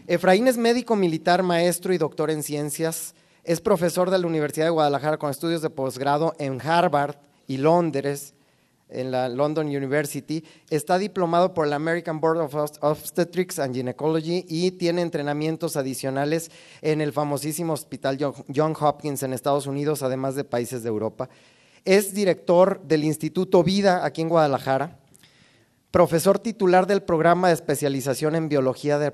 Efraín es médico militar, maestro y doctor en ciencias. Es profesor de la Universidad de Guadalajara con estudios de posgrado en Harvard y Londres, en la London University. Está diplomado por la American Board of Obstetrics and Gynecology y tiene entrenamientos adicionales en el famosísimo Hospital John Hopkins en Estados Unidos, además de países de Europa. Es director del Instituto Vida aquí en Guadalajara, profesor titular del programa de especialización en biología de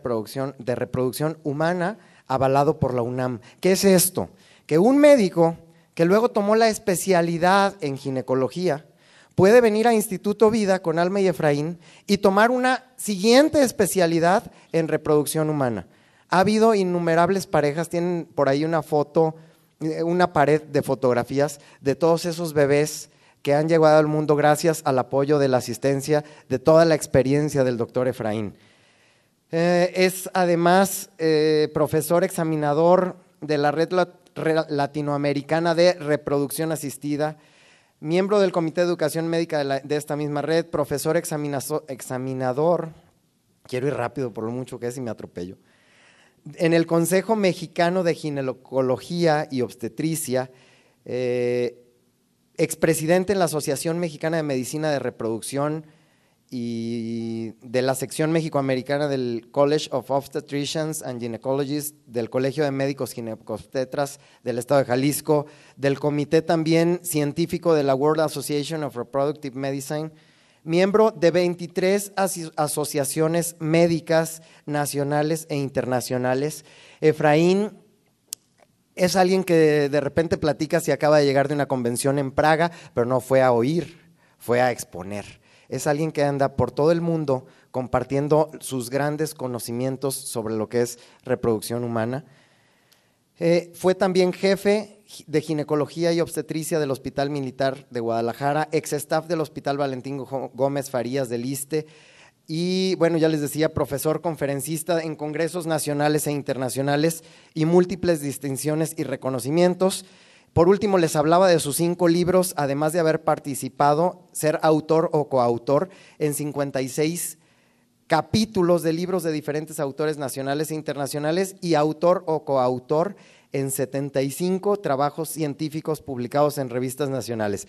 reproducción humana, avalado por la UNAM. ¿Qué es esto? Que un médico que luego tomó la especialidad en ginecología puede venir a Instituto Vida con Alma y Efraín y tomar una siguiente especialidad en reproducción humana. Ha habido innumerables parejas, tienen por ahí una foto, una pared de fotografías de todos esos bebés que han llegado al mundo gracias al apoyo de la asistencia de toda la experiencia del doctor Efraín. Es además profesor examinador de la Red Latinoamericana de Reproducción Asistida, miembro del Comité de Educación Médica de esta misma red, profesor examinador, quiero ir rápido por lo mucho que es y me atropello, en el Consejo Mexicano de Ginecología y Obstetricia, expresidente en la Asociación Mexicana de Medicina de Reproducción y de la sección mexicoamericana del College of Obstetricians and Gynecologists, del Colegio de Médicos Ginecobstetras del Estado de Jalisco, del comité también científico de la World Association of Reproductive Medicine, miembro de 23 asociaciones médicas nacionales e internacionales. Efraín es alguien que de repente platica si acaba de llegar de una convención en Praga, pero no fue a oír, fue a exponer. Es alguien que anda por todo el mundo compartiendo sus grandes conocimientos sobre lo que es reproducción humana. Fue también jefe de ginecología y obstetricia del Hospital Militar de Guadalajara, ex staff del Hospital Valentín Gómez Farías del ISSSTE y, bueno, ya les decía, profesor conferencista en congresos nacionales e internacionales y múltiples distinciones y reconocimientos. Por último, les hablaba de sus 5 libros, además de haber participado, ser autor o coautor en 56 capítulos de libros de diferentes autores nacionales e internacionales y autor o coautor en 75 trabajos científicos publicados en revistas nacionales.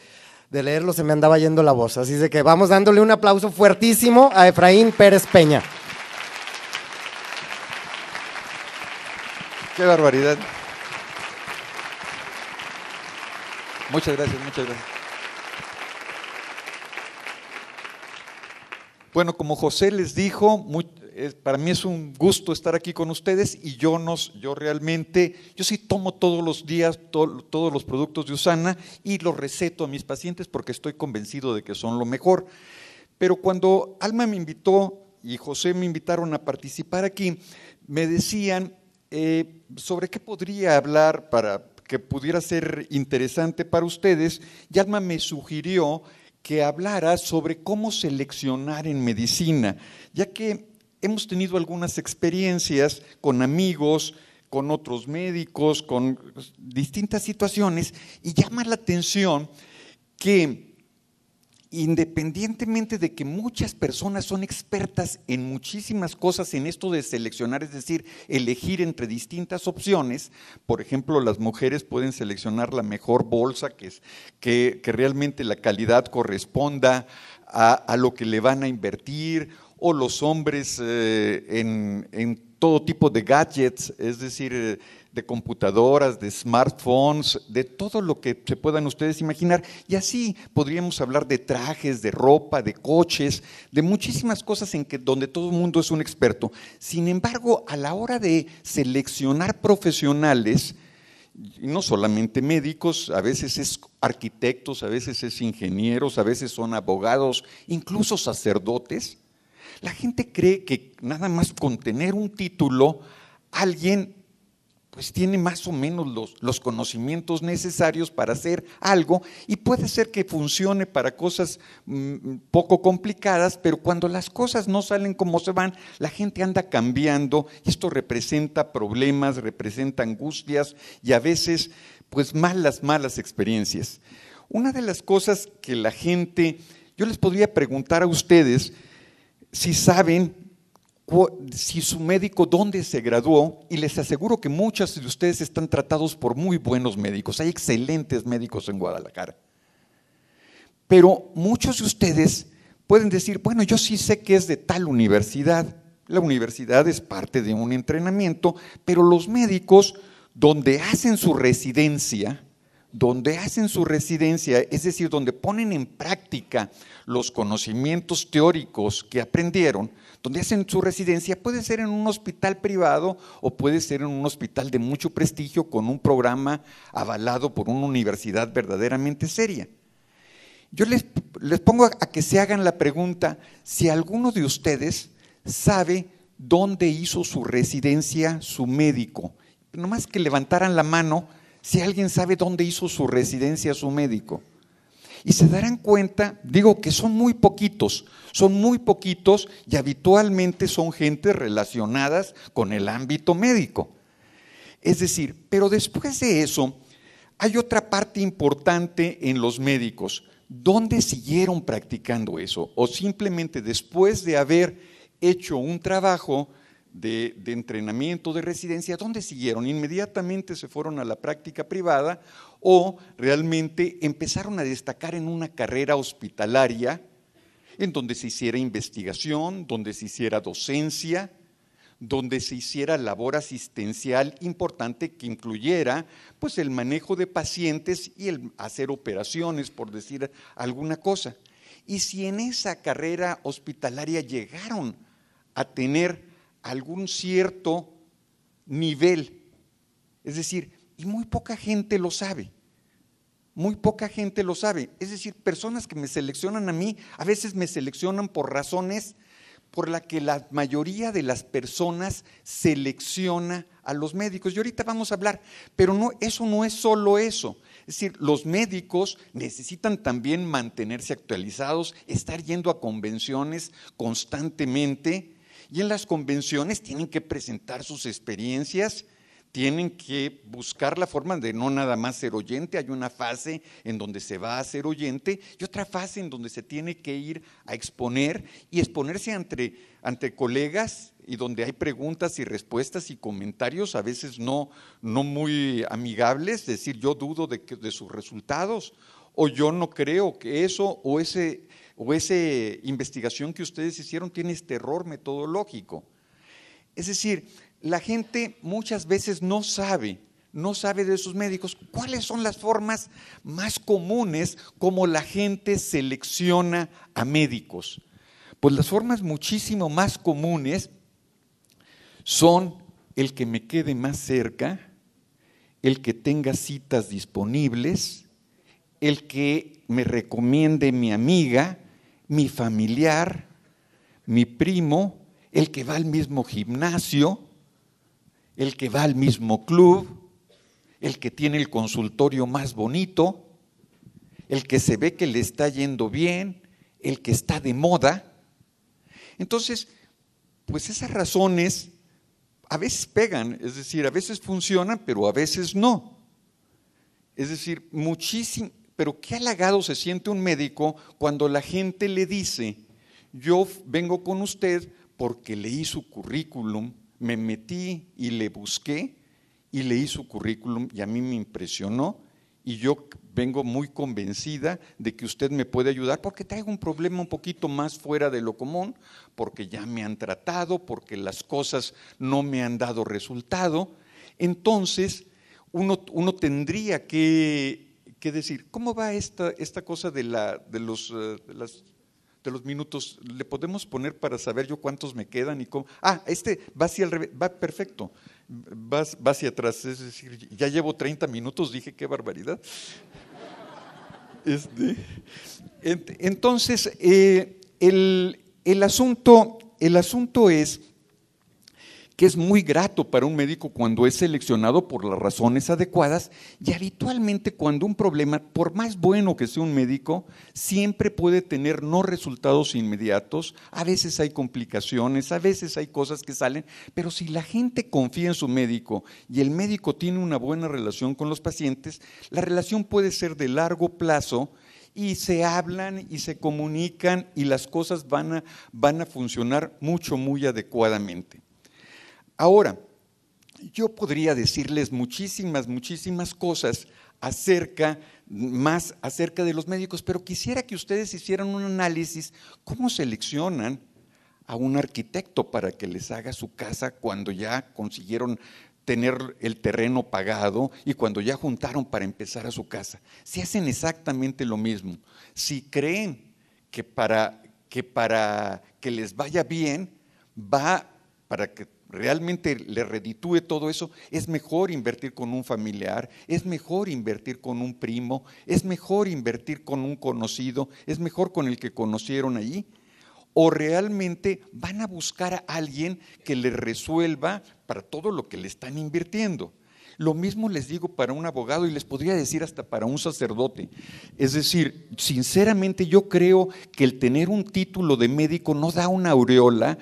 De leerlo se me andaba yendo la voz, así de que vamos dándole un aplauso fuertísimo a Efraín Pérez Peña. ¡Qué barbaridad! Muchas gracias, muchas gracias. Bueno, como José les dijo, para mí es un gusto estar aquí con ustedes y yo sí tomo todos los días todos los productos de USANA y los receto a mis pacientes porque estoy convencido de que son lo mejor. Pero cuando Alma me invitó y José me invitaron a participar aquí, me decían sobre qué podría hablar para que pudiera ser interesante para ustedes, y Alma me sugirió que hablara sobre cómo seleccionar en medicina, ya que hemos tenido algunas experiencias con amigos, con otros médicos, con distintas situaciones, y llama la atención que independientemente de que muchas personas son expertas en muchísimas cosas en esto de seleccionar, es decir, elegir entre distintas opciones, por ejemplo, las mujeres pueden seleccionar la mejor bolsa, que realmente la calidad corresponda a lo que le van a invertir, o los hombres en todo tipo de gadgets, es decir, de computadoras, de smartphones, de todo lo que se puedan ustedes imaginar. Y así podríamos hablar de trajes, de ropa, de coches, de muchísimas cosas donde todo el mundo es un experto. Sin embargo, a la hora de seleccionar profesionales, y no solamente médicos, a veces es arquitectos, a veces es ingenieros, a veces son abogados, incluso sacerdotes, la gente cree que nada más con tener un título, alguien pues tiene más o menos los conocimientos necesarios para hacer algo y puede ser que funcione para cosas poco complicadas, pero cuando las cosas no salen como se van, la gente anda cambiando y esto representa problemas, representa angustias y a veces pues malas experiencias. Una de las cosas que la gente, yo les podría preguntar a ustedes si saben si su médico dónde se graduó, y les aseguro que muchos de ustedes están tratados por muy buenos médicos, hay excelentes médicos en Guadalajara. Pero muchos de ustedes pueden decir, bueno, yo sí sé que es de tal universidad. La universidad es parte de un entrenamiento, pero los médicos donde hacen su residencia, es decir, donde ponen en práctica los conocimientos teóricos que aprendieron, donde hacen su residencia, puede ser en un hospital privado o puede ser en un hospital de mucho prestigio con un programa avalado por una universidad verdaderamente seria. Yo les pongo a que se hagan la pregunta, si alguno de ustedes sabe dónde hizo su residencia su médico, nomás que levantaran la mano si alguien sabe dónde hizo su residencia su médico. Y se darán cuenta, digo que son muy poquitos y habitualmente son gentes relacionadas con el ámbito médico. Es decir, pero después de eso, hay otra parte importante en los médicos. ¿Dónde siguieron practicando eso? O simplemente después de haber hecho un trabajo de entrenamiento, de residencia, ¿dónde siguieron? ¿Inmediatamente se fueron a la práctica privada o realmente empezaron a destacar en una carrera hospitalaria en donde se hiciera investigación, donde se hiciera docencia, donde se hiciera labor asistencial importante que incluyera pues el manejo de pacientes y el hacer operaciones, por decir alguna cosa? Y si en esa carrera hospitalaria llegaron a tener algún cierto nivel, es decir, y muy poca gente lo sabe, es decir, personas que me seleccionan a mí, a veces me seleccionan por razones por la que la mayoría de las personas selecciona a los médicos. Y ahorita vamos a hablar, pero no, eso no es solo eso. Es decir, los médicos necesitan también mantenerse actualizados, estar yendo a convenciones constantemente, y en las convenciones tienen que presentar sus experiencias, tienen que buscar la forma de no nada más ser oyente. Hay una fase en donde se va a ser oyente y otra fase en donde se tiene que ir a exponer y exponerse ante colegas y donde hay preguntas y respuestas y comentarios a veces no muy amigables, es decir, yo dudo de sus resultados o yo no creo que eso o esa investigación que ustedes hicieron tiene este error metodológico. Es decir, la gente muchas veces no sabe de sus médicos. ¿Cuáles son las formas más comunes como la gente selecciona a médicos? Pues las formas muchísimo más comunes son el que me quede más cerca, el que tenga citas disponibles, el que me recomiende mi amiga, mi familiar, mi primo, el que va al mismo gimnasio, el que va al mismo club, el que tiene el consultorio más bonito, el que se ve que le está yendo bien, el que está de moda. Entonces, pues esas razones a veces pegan, es decir, a veces funcionan, pero a veces no. Es decir, pero qué halagado se siente un médico cuando la gente le dice, yo vengo con usted porque leí su currículum, me metí y le busqué y leí su currículum y a mí me impresionó y yo vengo muy convencida de que usted me puede ayudar porque traigo un problema un poquito más fuera de lo común, porque ya me han tratado, porque las cosas no me han dado resultado. Entonces uno tendría que decir, ¿cómo va esta cosa de los minutos? ¿Le podemos poner para saber yo cuántos me quedan y cómo? Va hacia el revés, va perfecto, va hacia atrás, es decir, ya llevo 30 minutos, dije qué barbaridad. Entonces, el asunto es que es muy grato para un médico cuando es seleccionado por las razones adecuadas y habitualmente cuando un problema, por más bueno que sea un médico, siempre puede tener no resultados inmediatos, a veces hay complicaciones, a veces hay cosas que salen, pero si la gente confía en su médico y el médico tiene una buena relación con los pacientes, la relación puede ser de largo plazo y se hablan y se comunican y las cosas van a funcionar muy adecuadamente. Ahora, yo podría decirles muchísimas cosas más acerca de los médicos, pero quisiera que ustedes hicieran un análisis, ¿cómo seleccionan a un arquitecto para que les haga su casa cuando ya consiguieron tener el terreno pagado y cuando ya juntaron para empezar a su casa? Si hacen exactamente lo mismo, si creen que para que les vaya bien, para que realmente le reditúe todo eso, es mejor invertir con un familiar, es mejor invertir con un primo, es mejor invertir con un conocido, es mejor con el que conocieron allí, o realmente van a buscar a alguien que les resuelva para todo lo que le están invirtiendo. Lo mismo les digo para un abogado y les podría decir hasta para un sacerdote. Es decir, sinceramente yo creo que el tener un título de médico no da una aureola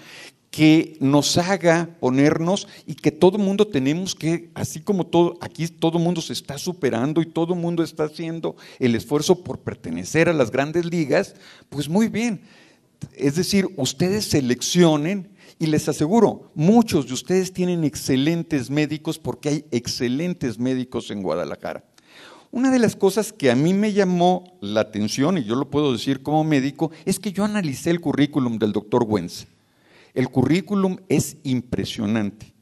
que nos haga ponernos y que todo el mundo tenemos que, así como aquí todo el mundo se está superando y todo el mundo está haciendo el esfuerzo por pertenecer a las grandes ligas, pues muy bien. Es decir, ustedes seleccionen y les aseguro, muchos de ustedes tienen excelentes médicos porque hay excelentes médicos en Guadalajara. Una de las cosas que a mí me llamó la atención, y yo lo puedo decir como médico, es que yo analicé el currículum del doctor Wentz. El currículum es impresionante.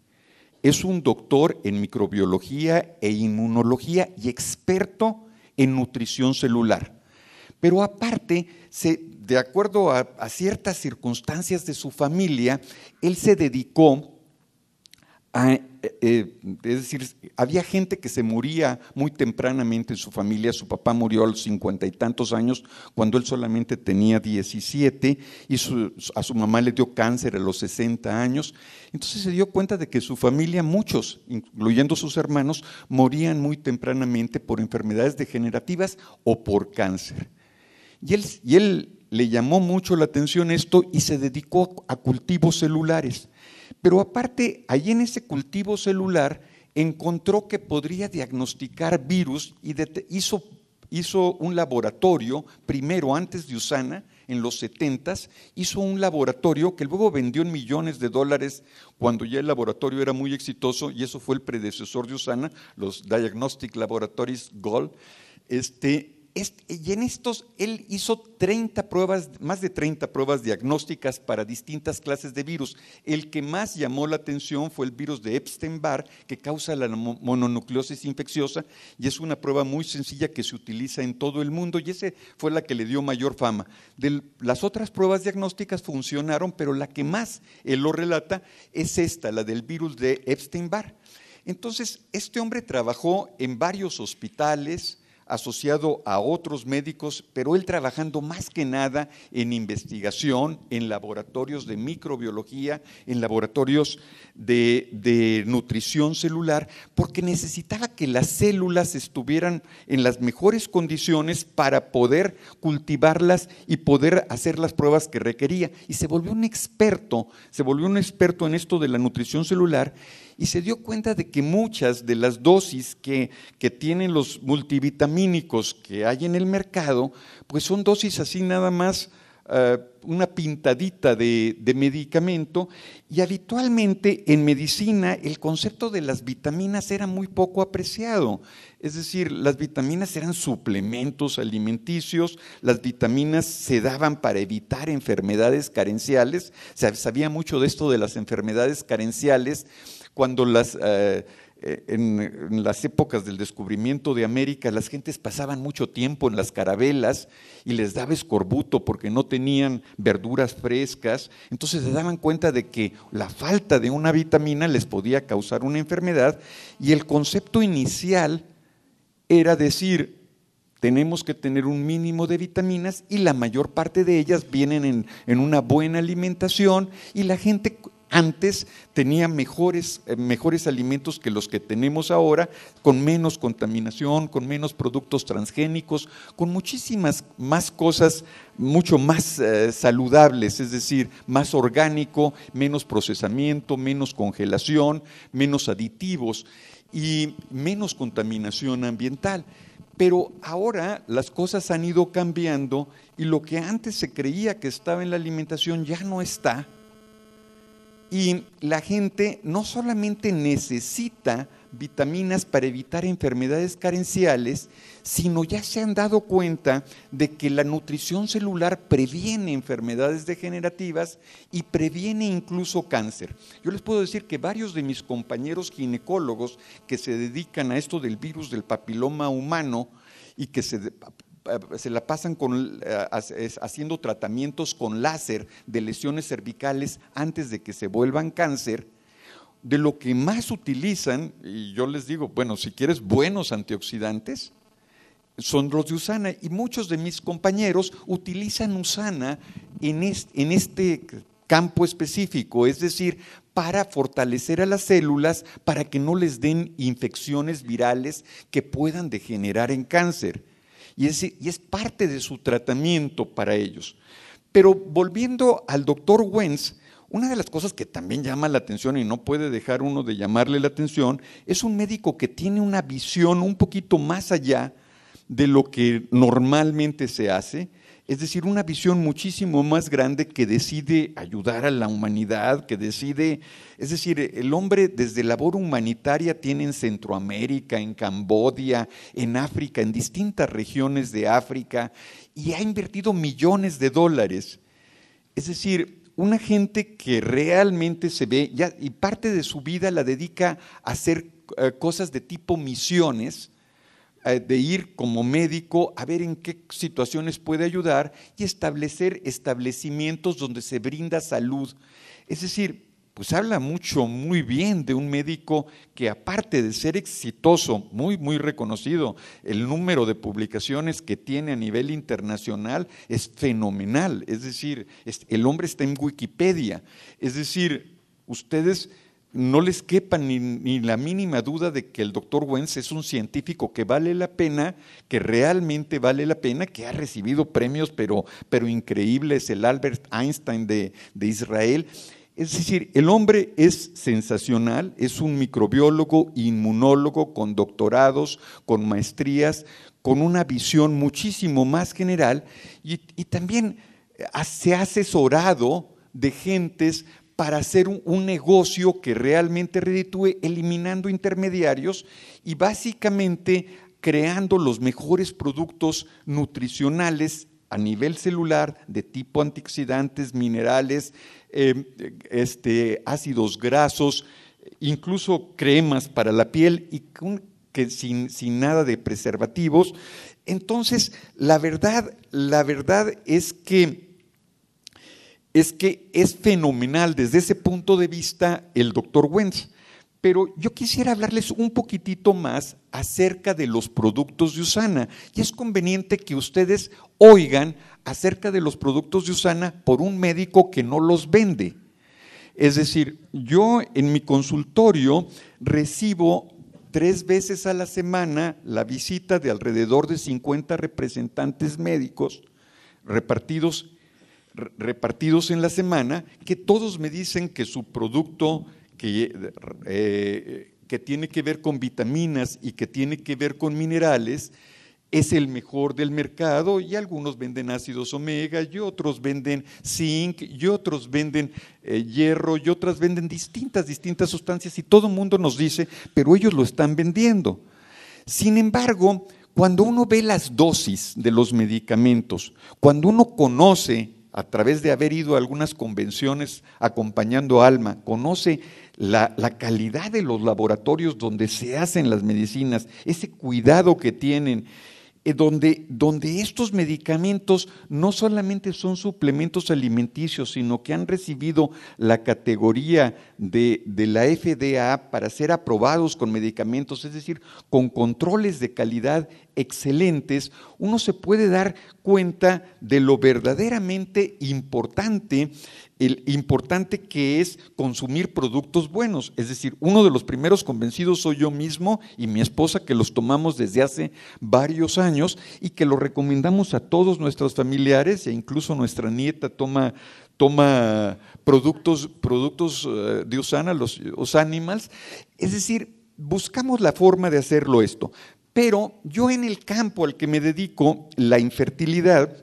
Es un doctor en microbiología e inmunología y experto en nutrición celular. Pero aparte, de acuerdo a ciertas circunstancias de su familia, él se dedicó es decir, había gente que se moría muy tempranamente en su familia. Su papá murió a los 50 y tantos años cuando él solamente tenía 17 y a su mamá le dio cáncer a los 60 años. Entonces se dio cuenta de que su familia, muchos, incluyendo sus hermanos, morían muy tempranamente por enfermedades degenerativas o por cáncer. Y él le llamó mucho la atención esto y se dedicó a cultivos celulares. Pero aparte, allí en ese cultivo celular encontró que podría diagnosticar virus y hizo un laboratorio, primero antes de USANA, en los 70s, hizo un laboratorio que luego vendió en millones de dólares cuando ya el laboratorio era muy exitoso, y eso fue el predecesor de USANA, los Diagnostic Laboratories Gold. Y en estos él hizo más de 30 pruebas diagnósticas para distintas clases de virus. El que más llamó la atención fue el virus de Epstein-Barr, que causa la mononucleosis infecciosa, y es una prueba muy sencilla que se utiliza en todo el mundo, y esa fue la que le dio mayor fama. Las otras pruebas diagnósticas funcionaron, pero la que más él lo relata es esta, la del virus de Epstein-Barr. Entonces, este hombre trabajó en varios hospitales, asociado a otros médicos, pero él trabajando más que nada en investigación, en laboratorios de microbiología, en laboratorios de nutrición celular, porque necesitaba que las células estuvieran en las mejores condiciones para poder cultivarlas y poder hacer las pruebas que requería. Y se volvió un experto en esto de la nutrición celular, y se dio cuenta de que muchas de las dosis que tienen los multivitamínicos que hay en el mercado, pues son dosis así nada más, una pintadita de medicamento, y habitualmente en medicina el concepto de las vitaminas era muy poco apreciado. Es decir, las vitaminas eran suplementos alimenticios, las vitaminas se daban para evitar enfermedades carenciales. Se sabía mucho de esto de las enfermedades carenciales cuando en las épocas del descubrimiento de América, las gentes pasaban mucho tiempo en las carabelas y les daba escorbuto porque no tenían verduras frescas. Entonces se daban cuenta de que la falta de una vitamina les podía causar una enfermedad, y el concepto inicial era decir: tenemos que tener un mínimo de vitaminas, y la mayor parte de ellas vienen en una buena alimentación, y la gente antes tenía mejores alimentos que los que tenemos ahora, con menos contaminación, con menos productos transgénicos, con muchísimas más cosas mucho más saludables, es decir, más orgánico, menos procesamiento, menos congelación, menos aditivos y menos contaminación ambiental. Pero ahora las cosas han ido cambiando y lo que antes se creía que estaba en la alimentación ya no está. Y la gente no solamente necesita vitaminas para evitar enfermedades carenciales, sino ya se han dado cuenta de que la nutrición celular previene enfermedades degenerativas y previene incluso cáncer. Yo les puedo decir que varios de mis compañeros ginecólogos que se dedican a esto del virus del papiloma humano y que se la pasan haciendo tratamientos con láser de lesiones cervicales antes de que se vuelvan cáncer, de lo que más utilizan, y yo les digo, bueno, si quieres buenos antioxidantes, son los de USANA, y muchos de mis compañeros utilizan USANA en este campo específico, es decir, para fortalecer a las células para que no les den infecciones virales que puedan degenerar en cáncer. Y es parte de su tratamiento para ellos. Pero volviendo al doctor Wentz, una de las cosas que también llama la atención y no puede dejar uno de llamarle la atención, es un médico que tiene una visión un poquito más allá de lo que normalmente se hace, es decir, una visión muchísimo más grande que decide ayudar a la humanidad, es decir, el hombre desde labor humanitaria tiene en Centroamérica, en Camboya, en África, en distintas regiones de África, y ha invertido millones de dólares. Es decir, una gente que realmente se ve, y parte de su vida la dedica a hacer cosas de tipo misiones, de ir como médico a ver en qué situaciones puede ayudar y establecer establecimientos donde se brinda salud. Es decir, pues habla muy bien de un médico que, aparte de ser exitoso, muy reconocido, el número de publicaciones que tiene a nivel internacional es fenomenal. Es decir, el hombre está en Wikipedia. Es decir, ustedes no les quepa ni la mínima duda de que el doctor Wentz es un científico que vale la pena, que realmente vale la pena, que ha recibido premios pero increíbles, el Albert Einstein de Israel. Es decir, el hombre es sensacional, es un microbiólogo, inmunólogo con doctorados, con maestrías, con una visión muchísimo más general y también se ha asesorado de gentes para hacer un negocio que realmente reditúe, eliminando intermediarios y básicamente creando los mejores productos nutricionales a nivel celular de tipo antioxidantes, minerales, ácidos grasos, incluso cremas para la piel y que sin nada de preservativos. Entonces, la verdad es que es fenomenal desde ese punto de vista el doctor Wentz. Pero yo quisiera hablarles un poquitito más acerca de los productos de USANA y es conveniente que ustedes oigan acerca de los productos de USANA por un médico que no los vende. Es decir, yo en mi consultorio recibo 3 veces a la semana la visita de alrededor de 50 representantes médicos repartidos en la semana, que todos me dicen que su producto que tiene que ver con vitaminas y que tiene que ver con minerales es el mejor del mercado, y algunos venden ácidos omega y otros venden zinc y otros venden hierro y otras venden distintas sustancias, y todo el mundo nos dice, pero ellos lo están vendiendo. Sin embargo, cuando uno ve las dosis de los medicamentos, cuando uno conoce, a través de haber ido a algunas convenciones acompañando a Alma, conoce la calidad de los laboratorios donde se hacen las medicinas, ese cuidado que tienen, donde estos medicamentos no solamente son suplementos alimenticios, sino que han recibido la categoría de la FDA para ser aprobados con medicamentos, es decir, con controles de calidad excelentes, uno se puede dar cuenta de lo verdaderamente importante que es consumir productos buenos. Es decir, uno de los primeros convencidos soy yo mismo y mi esposa, que los tomamos desde hace varios años y que lo recomendamos a todos nuestros familiares, e incluso nuestra nieta toma productos de USANA, los Usanimals. Es decir, buscamos la forma de hacerlo esto. Pero yo en el campo al que me dedico, la infertilidad,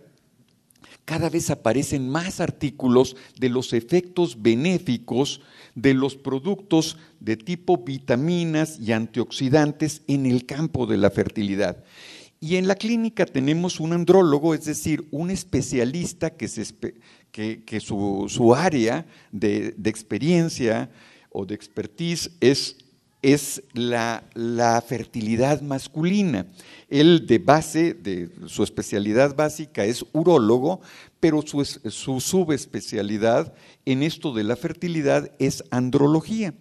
cada vez aparecen más artículos de los efectos benéficos de los productos de tipo vitaminas y antioxidantes en el campo de la fertilidad. Y en la clínica tenemos un andrólogo, es decir, un especialista que su área de experiencia o de expertise es la fertilidad masculina. Él de su especialidad básica es urólogo, pero su subespecialidad en esto de la fertilidad es andrología.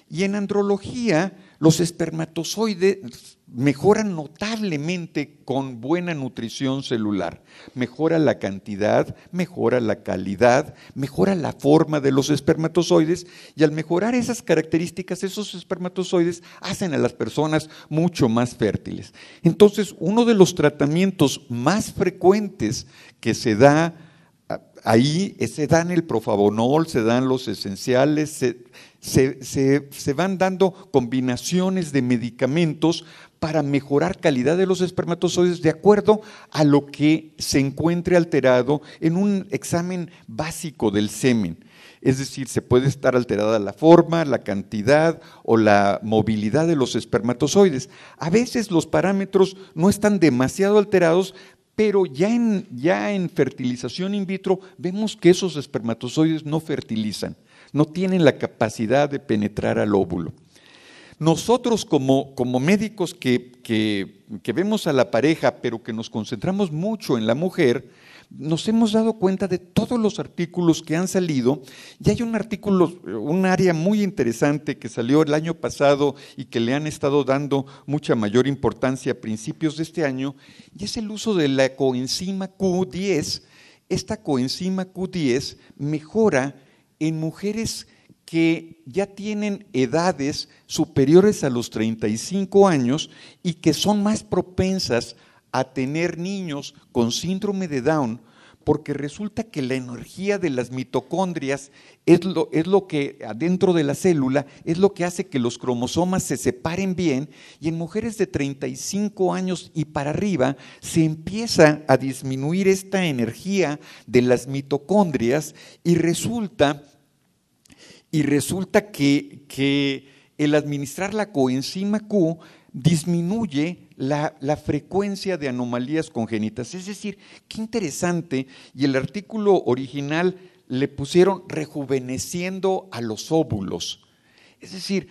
Y en andrología los espermatozoides mejoran notablemente con buena nutrición celular. Mejora la cantidad, mejora la calidad, mejora la forma de los espermatozoides, y al mejorar esas características, esos espermatozoides hacen a las personas mucho más fértiles. Entonces, uno de los tratamientos más frecuentes que se da ahí, se dan el Profavonol, se dan los esenciales, se van dando combinaciones de medicamentos para mejorar calidad de los espermatozoides de acuerdo a lo que se encuentre alterado en un examen básico del semen. Es decir, se puede estar alterada la forma, la cantidad o la movilidad de los espermatozoides. A veces los parámetros no están demasiado alterados, pero ya en fertilización in vitro vemos que esos espermatozoides no fertilizan, no tienen la capacidad de penetrar al óvulo. Nosotros como médicos que vemos a la pareja, pero que nos concentramos mucho en la mujer, nos hemos dado cuenta de todos los artículos que han salido, y hay un área muy interesante que salió el año pasado y que le han estado dando mucha mayor importancia a principios de este año, y es el uso de la coenzima Q10. Esta coenzima Q10 mejora en mujeres que ya tienen edades superiores a los 35 años y que son más propensas a tener niños con síndrome de Down, porque resulta que la energía de las mitocondrias es lo que adentro de la célula es lo que hace que los cromosomas se separen bien, y en mujeres de 35 años y para arriba se empieza a disminuir esta energía de las mitocondrias, y resulta que el administrar la coenzima Q disminuye la frecuencia de anomalías congénitas. Es decir, qué interesante, y el artículo original le pusieron rejuveneciendo a los óvulos. Es decir,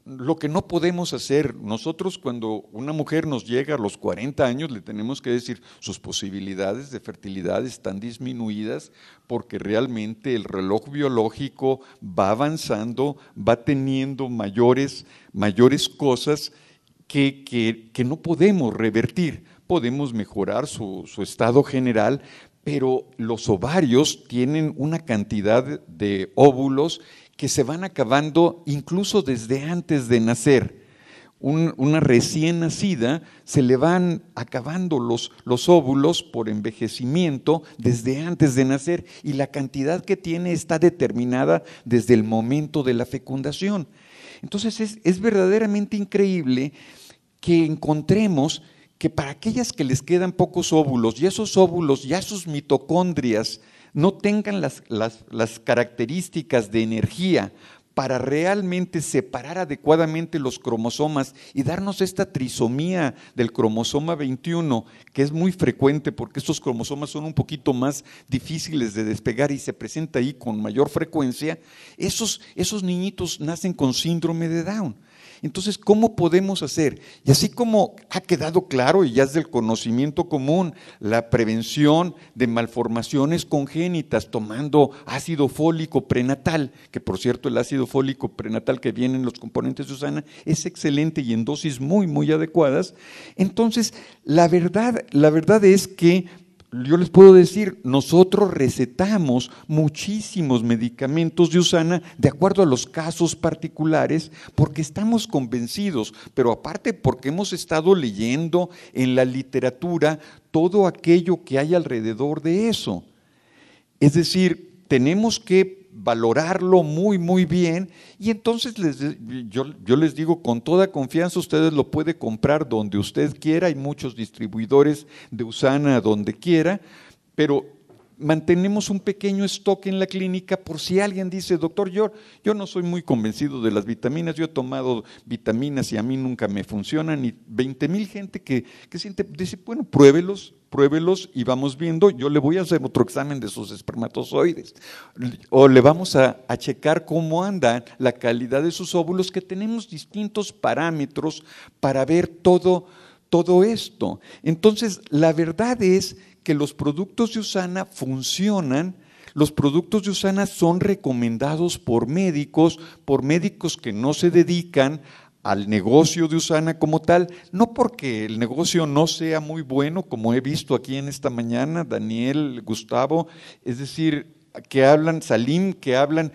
lo que no podemos hacer, nosotros cuando una mujer nos llega a los 40 años le tenemos que decir sus posibilidades de fertilidad están disminuidas porque realmente el reloj biológico va avanzando, va teniendo mayores cosas que no podemos revertir. Podemos mejorar su estado general, pero los ovarios tienen una cantidad de óvulos que se van acabando incluso desde antes de nacer. Una recién nacida se le van acabando los óvulos por envejecimiento desde antes de nacer, y la cantidad que tiene está determinada desde el momento de la fecundación. Entonces es verdaderamente increíble que encontremos que para aquellas que les quedan pocos óvulos, y esos óvulos, ya sus mitocondrias no tengan las características de energía para realmente separar adecuadamente los cromosomas y darnos esta trisomía del cromosoma 21, que es muy frecuente porque estos cromosomas son un poquito más difíciles de despegar y se presenta ahí con mayor frecuencia, esos niñitos nacen con síndrome de Down. Entonces, ¿cómo podemos hacer? Y así como ha quedado claro y ya es del conocimiento común, la prevención de malformaciones congénitas tomando ácido fólico prenatal, que por cierto el ácido fólico prenatal que viene en los componentes de USANA es excelente y en dosis muy, muy adecuadas. Entonces, la verdad es que yo les puedo decir, nosotros recetamos muchísimos medicamentos de USANA de acuerdo a los casos particulares porque estamos convencidos, pero aparte porque hemos estado leyendo en la literatura todo aquello que hay alrededor de eso. Es decir, tenemos que valorarlo muy bien, y entonces yo les digo con toda confianza, ustedes lo puede comprar donde usted quiera, hay muchos distribuidores de USANA donde quiera, pero mantenemos un pequeño stock en la clínica por si alguien dice, doctor, yo no soy muy convencido de las vitaminas, yo he tomado vitaminas y a mí nunca me funcionan, y 20,000 gente que dice, bueno, pruébelos y vamos viendo, yo le voy a hacer otro examen de sus espermatozoides, o le vamos a checar cómo anda la calidad de sus óvulos, que tenemos distintos parámetros para ver todo esto. Entonces, la verdad es que los productos de USANA funcionan, los productos de USANA son recomendados por médicos que no se dedican al negocio de USANA como tal, no porque el negocio no sea muy bueno, como he visto aquí en esta mañana, Daniel, Gustavo, es decir, que hablan, Salim, que hablan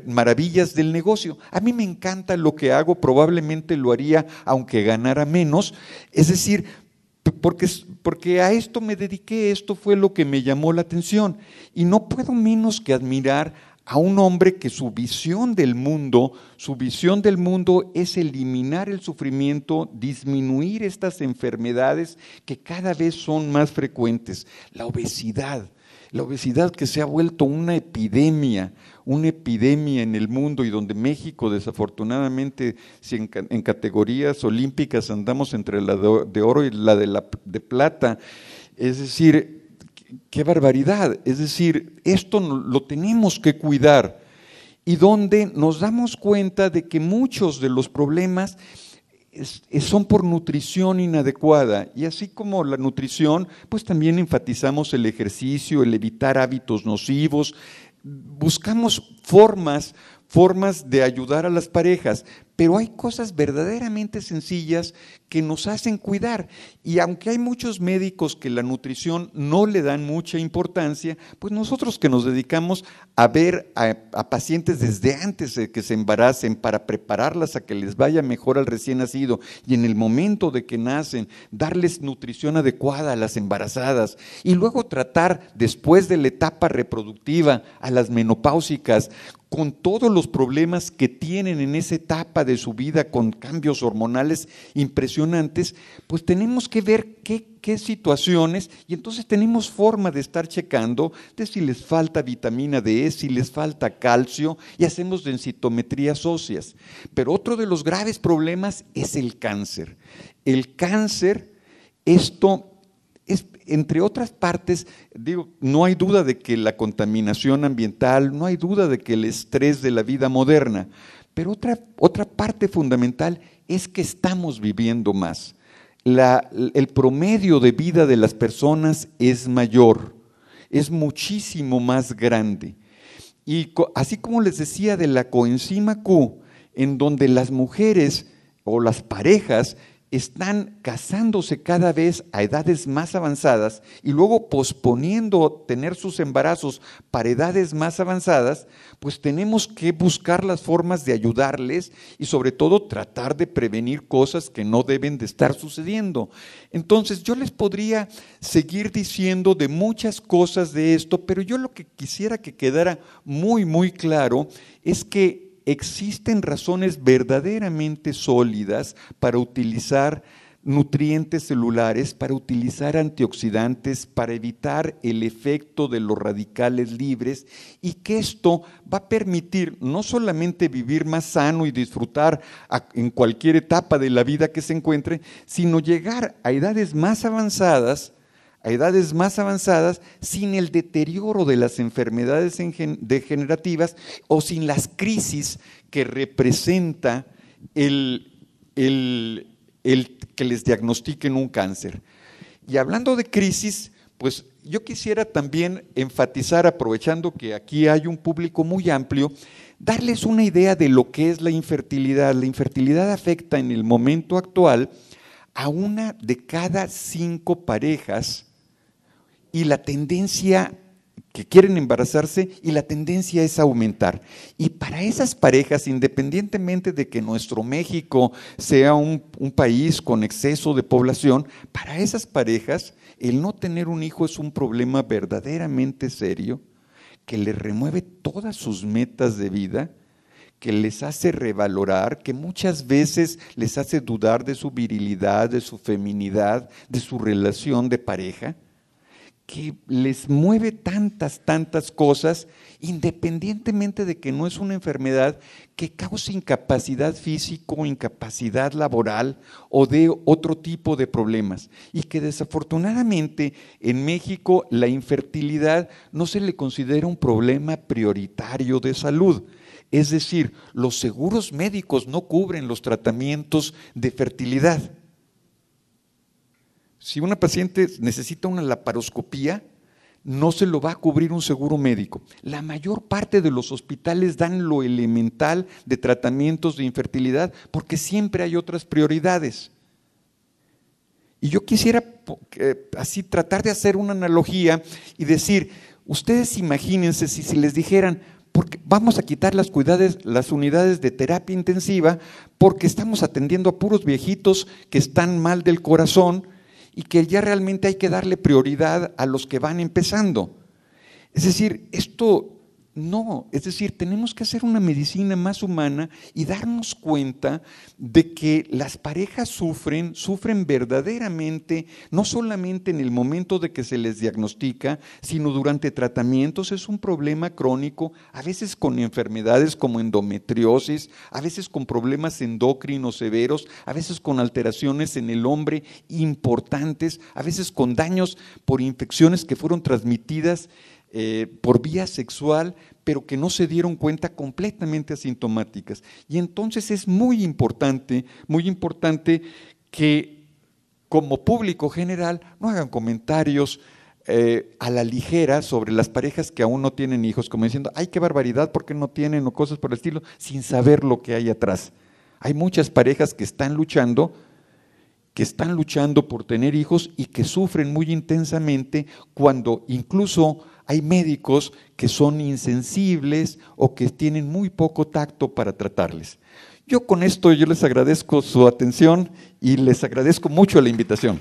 maravillas del negocio. A mí me encanta lo que hago, probablemente lo haría aunque ganara menos, es decir, porque a esto me dediqué, esto fue lo que me llamó la atención, y no puedo menos que admirar a un hombre que su visión del mundo es eliminar el sufrimiento, disminuir estas enfermedades que cada vez son más frecuentes. La obesidad que se ha vuelto una epidemia en el mundo, y donde México, desafortunadamente, si en categorías olímpicas andamos entre la de oro y la de plata, es decir, qué barbaridad, es decir, esto lo tenemos que cuidar, y donde nos damos cuenta de que muchos de los problemas son por nutrición inadecuada, y así como la nutrición, pues también enfatizamos el ejercicio, el evitar hábitos nocivos, buscamos formas de ayudar a las parejas, pero hay cosas verdaderamente sencillas que nos hacen cuidar, y aunque hay muchos médicos que la nutrición no le dan mucha importancia, pues nosotros que nos dedicamos a ver a pacientes desde antes de que se embaracen para prepararlas a que les vaya mejor al recién nacido, y en el momento de que nacen, darles nutrición adecuada a las embarazadas, y luego tratar después de la etapa reproductiva a las menopáusicas, con todos los problemas que tienen en esa etapa de su vida, con cambios hormonales impresionantes, pues tenemos que ver qué situaciones, y entonces tenemos forma de estar checando de si les falta vitamina D, si les falta calcio, y hacemos densitometrías óseas. Pero otro de los graves problemas es el cáncer. El cáncer, esto es, entre otras partes, digo, no hay duda de que la contaminación ambiental, no hay duda de que el estrés de la vida moderna, pero otra parte fundamental es que estamos viviendo más. El promedio de vida de las personas es mayor, es muchísimo más grande. Y así como les decía de la coenzima Q, en donde las mujeres o las parejas están casándose cada vez a edades más avanzadas y luego posponiendo tener sus embarazos para edades más avanzadas, pues tenemos que buscar las formas de ayudarles y sobre todo tratar de prevenir cosas que no deben de estar sucediendo. Entonces yo les podría seguir diciendo de muchas cosas de esto, pero yo lo que quisiera que quedara muy claro es que existen razones verdaderamente sólidas para utilizar nutrientes celulares, para utilizar antioxidantes, para evitar el efecto de los radicales libres, y que esto va a permitir no solamente vivir más sano y disfrutar en cualquier etapa de la vida que se encuentre, sino llegar a edades más avanzadas sin el deterioro de las enfermedades degenerativas o sin las crisis que representa el que les diagnostiquen un cáncer. Y hablando de crisis, pues yo quisiera también enfatizar, aprovechando que aquí hay un público muy amplio, darles una idea de lo que es la infertilidad. La infertilidad afecta en el momento actual a 1 de cada 5 parejas, y la tendencia que quieren embarazarse, y la tendencia es aumentar. Y para esas parejas, independientemente de que nuestro México sea un país con exceso de población, para esas parejas el no tener un hijo es un problema verdaderamente serio, que les remueve todas sus metas de vida, que les hace revalorar, que muchas veces les hace dudar de su virilidad, de su feminidad, de su relación de pareja, que les mueve tantas cosas, independientemente de que no es una enfermedad que cause incapacidad física, incapacidad laboral o de otro tipo de problemas. Y que desafortunadamente en México la infertilidad no se le considera un problema prioritario de salud. Es decir, los seguros médicos no cubren los tratamientos de fertilidad. Si una paciente necesita una laparoscopía, no se lo va a cubrir un seguro médico. La mayor parte de los hospitales dan lo elemental de tratamientos de infertilidad porque siempre hay otras prioridades. Y yo quisiera así tratar de hacer una analogía y decir, ustedes imagínense si les dijeran, porque vamos a quitar las unidades de terapia intensiva porque estamos atendiendo a puros viejitos que están mal del corazón y que ya realmente hay que darle prioridad a los que van empezando. Es decir, esto no, es decir, tenemos que hacer una medicina más humana y darnos cuenta de que las parejas sufren verdaderamente, no solamente en el momento de que se les diagnostica, sino durante tratamientos. Es un problema crónico, a veces con enfermedades como endometriosis, a veces con problemas endocrinos severos, a veces con alteraciones en el hombre importantes, a veces con daños por infecciones que fueron transmitidas por vía sexual, pero que no se dieron cuenta, completamente asintomáticas. Y entonces es muy importante que como público general no hagan comentarios a la ligera sobre las parejas que aún no tienen hijos, como diciendo, ¡ay, qué barbaridad! ¿Por qué no tienen? O cosas por el estilo, sin saber lo que hay atrás. Hay muchas parejas que están luchando por tener hijos y que sufren muy intensamente cuando incluso hay médicos que son insensibles o que tienen muy poco tacto para tratarles. Yo les agradezco su atención y les agradezco mucho la invitación.